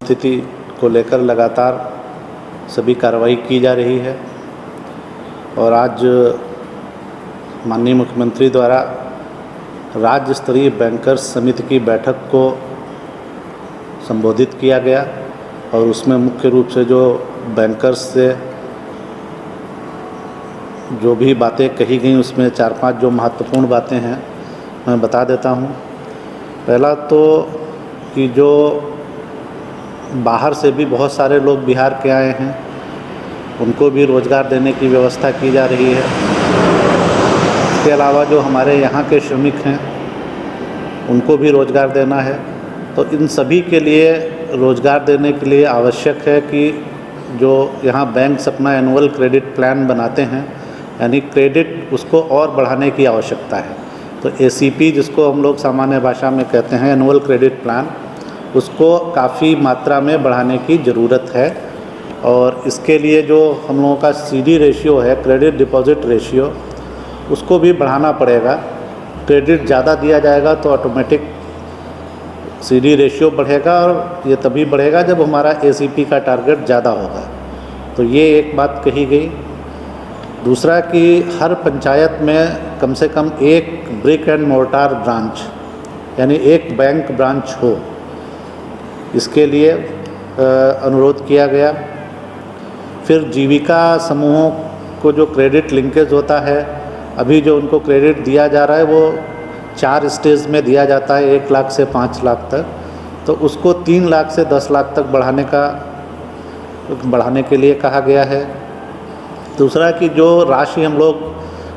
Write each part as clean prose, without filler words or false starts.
स्थिति को लेकर लगातार सभी कार्रवाई की जा रही है और आज माननीय मुख्यमंत्री द्वारा राज्य स्तरीय बैंकर्स समिति की बैठक को संबोधित किया गया और उसमें मुख्य रूप से जो बैंकर्स से जो भी बातें कही गई उसमें 4-5 जो महत्वपूर्ण बातें हैं मैं बता देता हूँ। पहला तो कि जो बाहर से भी बहुत सारे लोग बिहार के आए हैं उनको भी रोज़गार देने की व्यवस्था की जा रही है। इसके अलावा जो हमारे यहाँ के श्रमिक हैं उनको भी रोज़गार देना है। तो इन सभी के लिए रोज़गार देने के लिए आवश्यक है कि जो यहाँ बैंक्स अपना एनुअल क्रेडिट प्लान बनाते हैं यानी क्रेडिट उसको और बढ़ाने की आवश्यकता है। तो एसीपी जिसको हम लोग सामान्य भाषा में कहते हैं एनुअल क्रेडिट प्लान, उसको काफ़ी मात्रा में बढ़ाने की ज़रूरत है और इसके लिए जो हम लोगों का सीडी रेशियो है, क्रेडिट डिपॉजिट रेशियो, उसको भी बढ़ाना पड़ेगा। क्रेडिट ज़्यादा दिया जाएगा तो ऑटोमेटिक सीडी रेशियो बढ़ेगा और ये तभी बढ़ेगा जब हमारा एसीपी का टारगेट ज़्यादा होगा। तो ये एक बात कही गई। दूसरा कि हर पंचायत में कम से कम एक ब्रिक एंड मोर्टार ब्रांच यानी एक बैंक ब्रांच हो, इसके लिए अनुरोध किया गया। फिर जीविका समूहों को जो क्रेडिट लिंकेज होता है, अभी जो उनको क्रेडिट दिया जा रहा है वो 4 स्टेज में दिया जाता है, 1 लाख से 5 लाख तक। तो उसको 3 लाख से 10 लाख तक बढ़ाने के लिए कहा गया है। दूसरा कि जो राशि हम लोग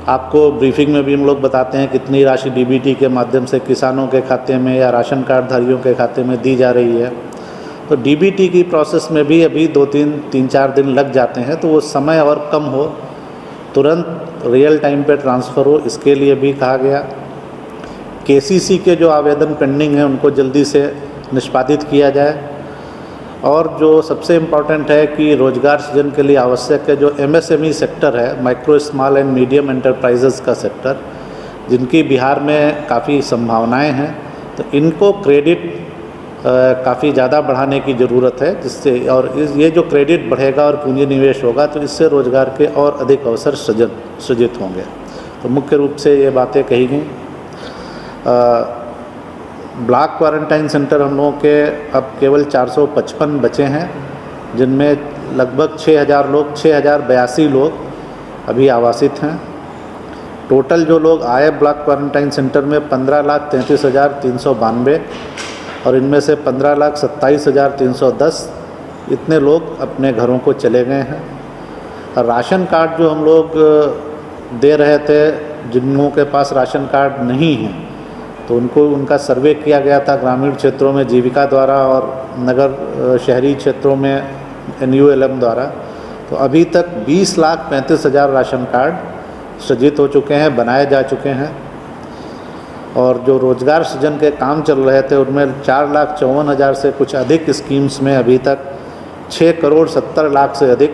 आपको ब्रीफिंग में भी हम लोग बताते हैं कितनी राशि डीबीटी के माध्यम से किसानों के खाते में या राशन कार्ड धारियों के खाते में दी जा रही है, तो डीबीटी की प्रोसेस में भी अभी 3-4 दिन लग जाते हैं। तो वो समय और कम हो, तुरंत रियल टाइम पे ट्रांसफ़र हो, इसके लिए भी कहा गया। केसीसी के जो आवेदन पेंडिंग हैं उनको जल्दी से निष्पादित किया जाए। और जो सबसे इम्पॉर्टेंट है कि रोज़गार सृजन के लिए आवश्यक है जो एमएसएमई सेक्टर है, micro small and medium enterprises का सेक्टर, जिनकी बिहार में काफ़ी संभावनाएं हैं, तो इनको क्रेडिट काफ़ी ज़्यादा बढ़ाने की ज़रूरत है, जिससे और ये जो क्रेडिट बढ़ेगा और पूंजी निवेश होगा तो इससे रोज़गार के और अधिक अवसर सृजित होंगे। तो मुख्य रूप से ये बातें कही गई। ब्लॉक क्वारंटाइन सेंटर हम लोगों के अब केवल 455 बचे हैं, जिनमें लगभग 6082 लोग अभी आवासित हैं। टोटल जो लोग आए ब्लॉक क्वारंटाइन सेंटर में 15,33,392 और इनमें से 15,27,310 इतने लोग अपने घरों को चले गए हैं। और राशन कार्ड जो हम लोग दे रहे थे, जिन लोगों के पास राशन कार्ड नहीं है तो उनका सर्वे किया गया था ग्रामीण क्षेत्रों में जीविका द्वारा और नगर शहरी क्षेत्रों में NULM द्वारा। तो अभी तक 20,35,000 राशन कार्ड सृजित हो चुके हैं, बनाए जा चुके हैं। और जो रोज़गार सृजन के काम चल रहे थे उनमें 4,54,000 से कुछ अधिक स्कीम्स में अभी तक 6,70,00,000 से अधिक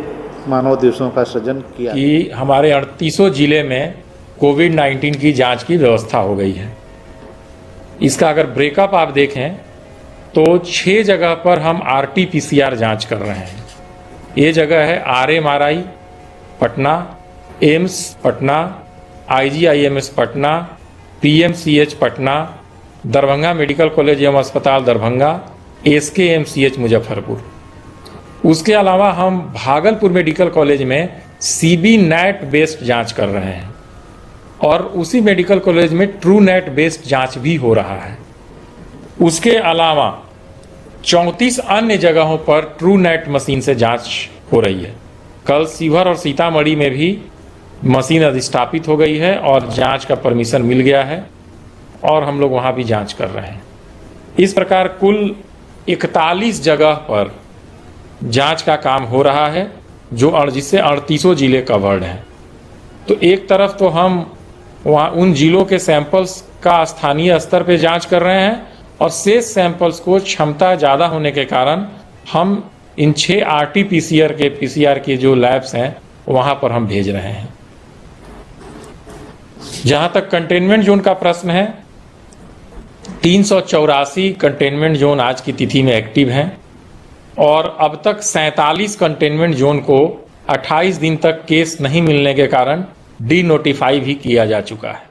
मानव दिवसों का सृजन किया कि हमारे 38 जिले में कोविड-19 की जांच की व्यवस्था हो गई है। इसका अगर ब्रेकअप आप देखें तो 6 जगह पर हम RT-PCR जांच कर रहे हैं। ये जगह है RMRI Patna, AIIMS Patna, IGIMS Patna, PMCH Patna, Darbhanga medical college एवं अस्पताल दरभंगा, SKMCH मुजफ्फरपुर। उसके अलावा हम भागलपुर मेडिकल कॉलेज में CB NAT बेस्ड जांच कर रहे हैं और उसी मेडिकल कॉलेज में TrueNAT बेस्ड जांच भी हो रहा है। उसके अलावा 34 अन्य जगहों पर TrueNAT मशीन से जांच हो रही है। कल शिवहर और सीतामढ़ी में भी मशीन अधिष्ठापित हो गई है और जांच का परमिशन मिल गया है और हम लोग वहां भी जांच कर रहे हैं। इस प्रकार कुल 41 जगह पर जांच का काम हो रहा है जिससे 38 जिले कवर्ड हैं। तो एक तरफ तो हम वहाँ उन जिलों के सैंपल्स का स्थानीय स्तर पे जांच कर रहे हैं और शेष सैंपल्स को क्षमता ज़्यादा होने के कारण हम इन 6 RT-PCR के जो लैब्स हैं वहाँ पर हम भेज रहे हैं। जहाँ तक कंटेनमेंट जोन का प्रश्न है, 384 कंटेनमेंट जोन आज की तिथि में एक्टिव हैं और अब तक 47 कंटेनमेंट जोन को 28 दिन तक केस नहीं मिलने के कारण डी नोटिफाई भी किया जा चुका है।